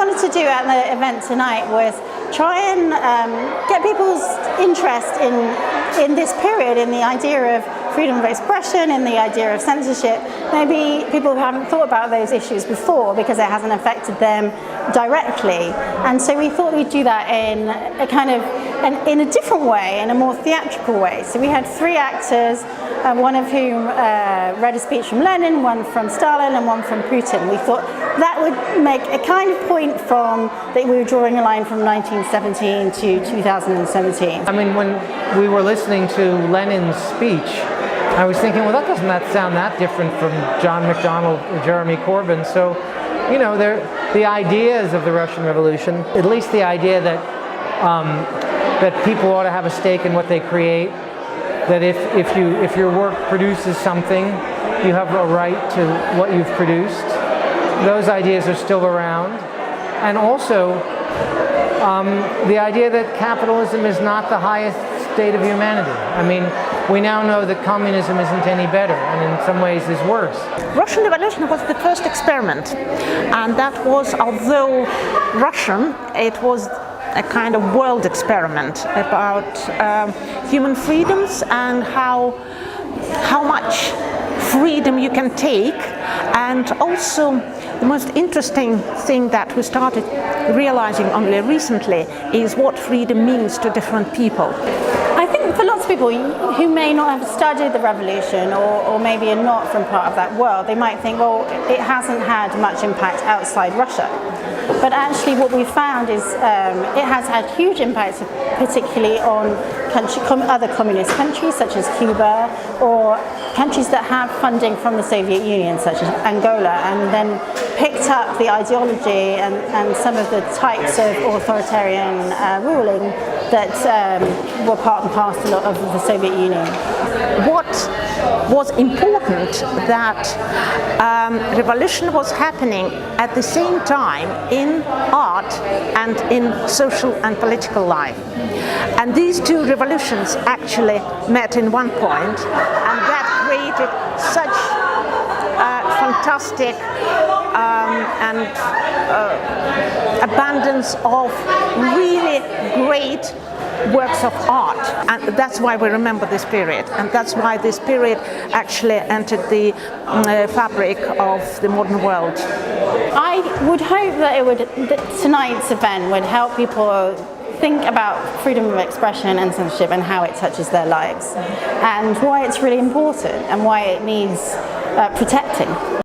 wanted to do at the event tonight was try and get people's interest in this period, in the idea of freedom of expression, in the idea of censorship. Maybe people who haven't thought about those issues before because it hasn't affected them directly. And so we thought we'd do that in a kind of in a different way, in a more theatrical way. So we had 3 actors, one of whom read a speech from Lenin, one from Stalin, and one from Putin. We thought that would make a kind of point from that we were drawing a line from 1917 to 2017. I mean, when we were listening to Lenin's speech, I was thinking, well, that doesn't sound that different from John McDonnell or Jeremy Corbyn. So, you know, the ideas of the Russian Revolution, at least the idea that that people ought to have a stake in what they create, that if your work produces something, you have a right to what you've produced. Those ideas are still around. And also, the idea that capitalism is not the highest state of humanity. I mean, we now know that communism isn't any better, and in some ways is worse. Russian Revolution was the first experiment, and that was, although Russian, it was a kind of world experiment about human freedoms and how much freedom you can take. And also the most interesting thing that we started realizing only recently is what freedom means to different people. I think for lots of people who may not have studied the revolution or maybe are not from part of that world, they might think, well, it hasn't had much impact outside Russia. But actually what we found is it has had huge impacts, particularly on other communist countries such as Cuba, or countries that have funding from the Soviet Union such as Angola, and then picked up the ideology and some of the types of authoritarian ruling that were part and parcel of the Soviet Union. What was important that revolution was happening at the same time in art and in social and political life. And these 2 revolutions actually met in one point, and that created such fantastic and abundance of really great works of art, and that's why we remember this period, and that's why this period actually entered the fabric of the modern world. I would hope that tonight's event would help people think about freedom of expression and censorship and how it touches their lives, and why it's really important and why it needs protecting.